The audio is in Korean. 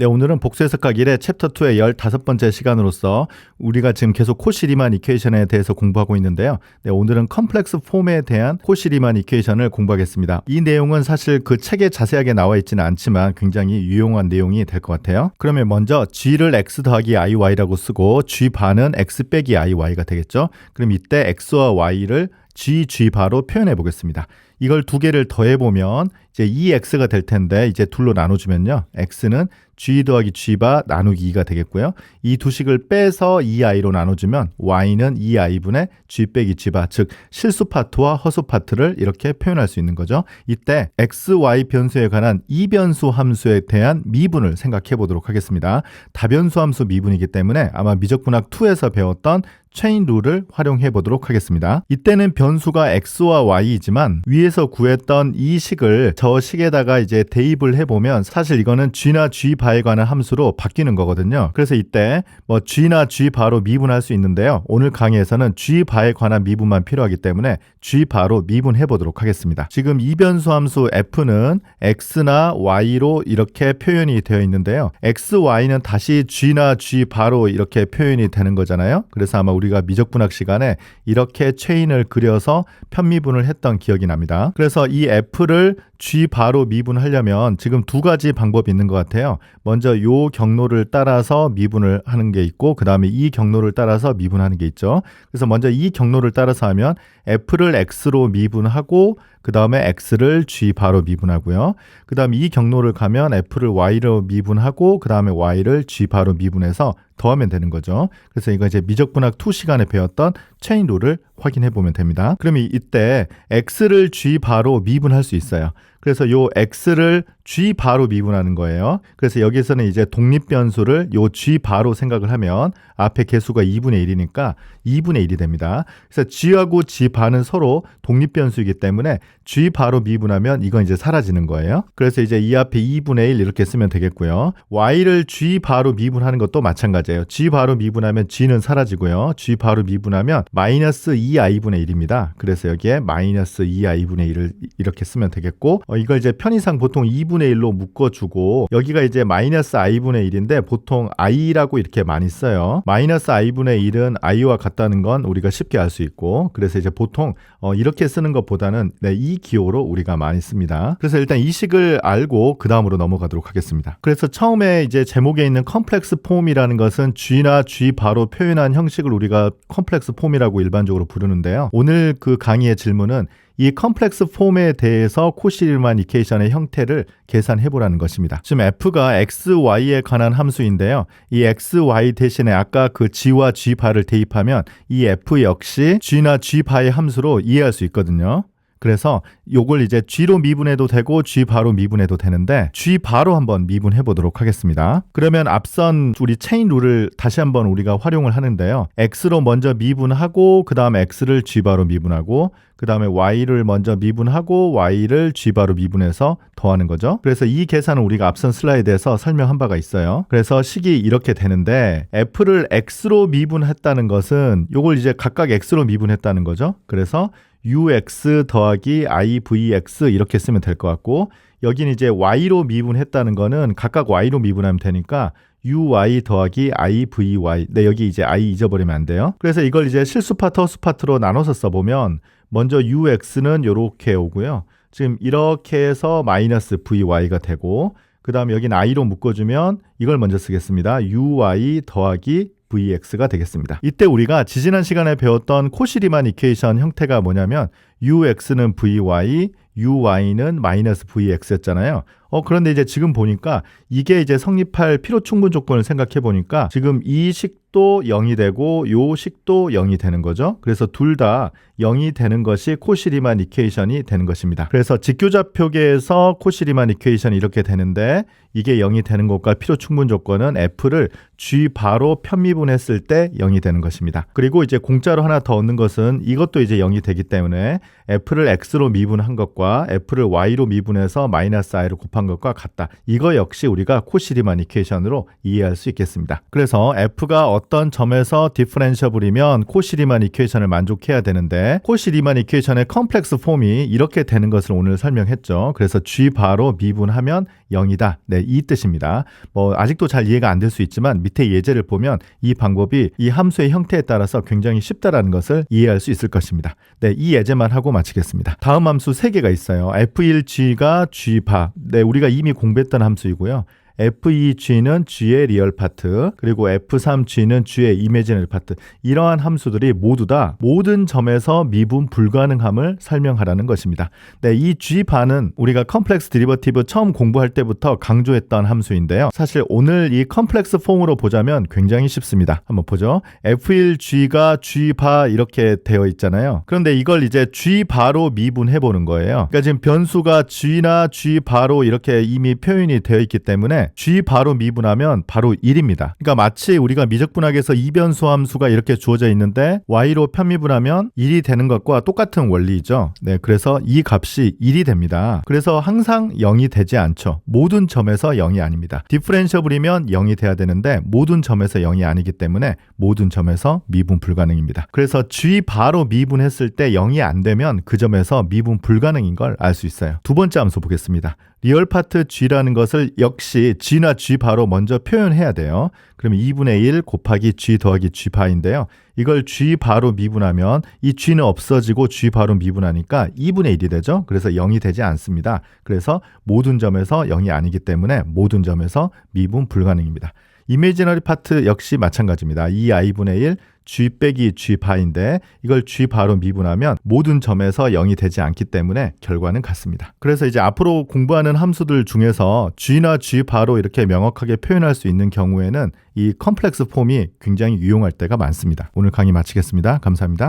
네, 오늘은 복수해석학 1의 챕터 2의 15번째 시간으로서 우리가 지금 계속 코시-리만 이퀘이션에 대해서 공부하고 있는데요. 네, 오늘은 컴플렉스 폼에 대한 코시-리만 이퀘이션을 공부하겠습니다. 이 내용은 사실 그 책에 자세하게 나와 있지는 않지만 굉장히 유용한 내용이 될 것 같아요. 그러면 먼저 g를 x 더하기 iy라고 쓰고 g 반은 x 빼기 iy가 되겠죠. 그럼 이때 x와 y를 g 바로 표현해 보겠습니다. 이걸 두 개를 더해보면 이제 2x가 될 텐데 이제 둘로 나눠주면요. x는 g 더하기 g바 나누기 2가 되겠고요. 이 두 식을 빼서 2i로 나눠주면 y는 2i분의 g 빼기 g바, 즉 실수 파트와 허수 파트를 이렇게 표현할 수 있는 거죠. 이때 x, y 변수에 관한 이변수 함수에 대한 미분을 생각해 보도록 하겠습니다. 다변수 함수 미분이기 때문에 아마 미적분학 2에서 배웠던 체인 룰을 활용해 보도록 하겠습니다. 이때는 변수가 x와 y이지만 위에서 구했던 이 식을 저 식에다가 이제 대입을 해보면 사실 이거는 g나 g바에 관한 함수로 바뀌는 거거든요. 그래서 이때 뭐 g나 g바로 미분할 수 있는데요. 오늘 강의에서는 g바에 관한 미분만 필요하기 때문에 g바로 미분해 보도록 하겠습니다. 지금 이변수 함수 f는 x나 y로 이렇게 표현이 되어 있는데요. x, y는 다시 g나 g바로 이렇게 표현이 되는 거잖아요. 그래서 아마 우리가 미적분학 시간에 이렇게 체인을 그려서 편미분을 했던 기억이 납니다. 그래서 이 f를 g바로 미분하려면 지금 두 가지 방법이 있는 것 같아요. 먼저 요 경로를 따라서 미분을 하는 게 있고 그 다음에 이 경로를 따라서 미분하는 게 있죠. 그래서 먼저 이 경로를 따라서 하면 f를 x로 미분하고 그 다음에 x를 g바로 미분하고요. 그 다음에 이 경로를 가면 f를 y로 미분하고 그 다음에 y를 g바로 미분해서 더하면 되는 거죠. 그래서 이거 이제 미적분학 2 시간에 배웠던 체인 룰을 확인해 보면 됩니다. 그러면 이때 x를 g바로 미분할 수 있어요. 그래서 요 x를 g바로 미분하는 거예요. 그래서 여기서는 이제 독립변수를 요 g바로 생각을 하면 앞에 개수가 2분의 1이니까 2분의 1이 됩니다. 그래서 g하고 g바는 서로 독립변수이기 때문에 g바로 미분하면 이건 이제 사라지는 거예요. 그래서 이제 이 앞에 2분의 1 이렇게 쓰면 되겠고요. y를 g바로 미분하는 것도 마찬가지예요. g바로 미분하면 g는 사라지고요. g바로 미분하면 마이너스 2i분의 1입니다. 그래서 여기에 마이너스 2i분의 1을 이렇게 쓰면 되겠고 이걸 이제 편의상 보통 2분의 1로 묶어주고 여기가 이제 마이너스 i분의 1인데 보통 i라고 이렇게 많이 써요. 마이너스 i분의 1은 i와 같다는 건 우리가 쉽게 알 수 있고 그래서 이제 보통 이렇게 쓰는 것보다는 이 기호로 우리가 많이 씁니다. 그래서 일단 이 식을 알고 그 다음으로 넘어가도록 하겠습니다. 그래서 처음에 이제 제목에 있는 컴플렉스 폼이라는 것은 g나 g바로 표현한 형식을 우리가 컴플렉스 폼이라고 일반적으로 부르는데요. 오늘 그 강의의 질문은 이 컴플렉스 폼에 대해서 코시-리만 이퀘이션의 형태를 계산해 보라는 것입니다. 지금 f가 x, y에 관한 함수인데요. 이 x, y 대신에 아까 그 g와 g바를 대입하면 이 f 역시 g나 g바의 함수로 이해할 수 있거든요. 그래서 요걸 이제 g로 미분해도 되고 g바로 미분해도 되는데 g바로 한번 미분해 보도록 하겠습니다. 그러면 앞선 우리 체인 룰을 다시 한번 우리가 활용을 하는데요. x로 먼저 미분하고 그 다음에 x를 g바로 미분하고 그 다음에 y를 먼저 미분하고 y를 g바로 미분해서 더하는 거죠. 그래서 이 계산은 우리가 앞선 슬라이드에서 설명한 바가 있어요. 그래서 식이 이렇게 되는데 f를 x로 미분했다는 것은 요걸 이제 각각 x로 미분했다는 거죠. 그래서 ux 더하기 ivx 이렇게 쓰면 될 것 같고 여기는 이제 y로 미분했다는 거는 각각 y로 미분하면 되니까 uy 더하기 ivy. 네, 여기 이제 i 잊어버리면 안 돼요. 그래서 이걸 이제 실수 파트, 허수 파트로 나눠서 써보면 먼저 ux는 이렇게 오고요. 지금 이렇게 해서 마이너스 vy가 되고 그 다음에 여기는 i로 묶어주면 이걸 먼저 쓰겠습니다. uy 더하기 vx가 되겠습니다. 이때 우리가 지지난 시간에 배웠던 코시-리만 이퀘이션 형태가 뭐냐면 ux는 vy, uy는 마이너스 vx였잖아요. 그런데 이제 지금 보니까 이게 이제 성립할 필요 충분 조건을 생각해 보니까 지금 이 식도 0이 되고 요 식도 0이 되는 거죠. 그래서 둘 다 0이 되는 것이 코시-리만 이퀘이션이 되는 것입니다. 그래서 직교좌표계에서 코시-리만 이퀘이션이 이렇게 되는데 이게 0이 되는 것과 필요 충분 조건은 f를 g바로 편미분했을 때 0이 되는 것입니다. 그리고 이제 공짜로 하나 더 얻는 것은 이것도 이제 0이 되기 때문에 f를 x로 미분한 것과 f를 y로 미분해서 마이너스 i로 곱한 것과 같다. 이거 역시 우리가 코시-리만 이퀘이션으로 이해할 수 있겠습니다. 그래서 f가 어떤 점에서 디퍼런셔블이면 코시-리만 이퀘이션을 만족해야 되는데 코시-리만 이퀘이션의 컴플렉스 폼이 이렇게 되는 것을 오늘 설명했죠. 그래서 g바로 미분하면 0이다. 네, 이 뜻입니다. 아직도 잘 이해가 안 될 수 있지만 밑에 예제를 보면 이 방법이 이 함수의 형태에 따라서 굉장히 쉽다라는 것을 이해할 수 있을 것입니다. 네, 이 예제만 하고 마치겠습니다. 다음 함수 3개가 있어요. f1g가 g바. 네, 우리가 이미 공부했던 함수이고요. f2g는 g의 리얼 파트, 그리고 f3g는 g의 이미지너리 파트. 이러한 함수들이 모두 다 모든 점에서 미분 불가능함을 설명하라는 것입니다. 네, 이 g바는 우리가 컴플렉스 디리버티브 처음 공부할 때부터 강조했던 함수인데요. 사실 오늘 이 컴플렉스 폼으로 보자면 굉장히 쉽습니다. 한번 보죠. f1g가 g바 이렇게 되어 있잖아요. 그런데 이걸 이제 g바로 미분해 보는 거예요. 그러니까 지금 변수가 g나 g바로 이렇게 이미 표현이 되어 있기 때문에 g 바로 미분하면 바로 1입니다. 그러니까 마치 우리가 미적분학에서 이변수 함수가 이렇게 주어져 있는데 y로 편미분하면 1이 되는 것과 똑같은 원리죠. 네, 그래서 이 값이 1이 됩니다. 그래서 항상 0이 되지 않죠. 모든 점에서 0이 아닙니다. 디퍼런셔블이면 0이 돼야 되는데 모든 점에서 0이 아니기 때문에 모든 점에서 미분 불가능입니다. 그래서 g 바로 미분했을 때 0이 안 되면 그 점에서 미분 불가능인 걸 알 수 있어요. 두 번째 함수 보겠습니다. 리얼 파트 g라는 것을 역시 g나 g 바로 먼저 표현해야 돼요. 그러면 2분의 1 곱하기 g 더하기 g 바인데요. 이걸 g 바로 미분하면 이 g는 없어지고 g 바로 미분하니까 2분의 1이 되죠. 그래서 0이 되지 않습니다. 그래서 모든 점에서 0이 아니기 때문에 모든 점에서 미분 불가능입니다. 이미지너리 파트 역시 마찬가지입니다. 2i분의 1 g 빼기 g 바인데 이걸 g 바로 미분하면 모든 점에서 0이 되지 않기 때문에 결과는 같습니다. 그래서 이제 앞으로 공부하는 함수들 중에서 g나 g 바로 이렇게 명확하게 표현할 수 있는 경우에는 이 컴플렉스 폼이 굉장히 유용할 때가 많습니다. 오늘 강의 마치겠습니다. 감사합니다.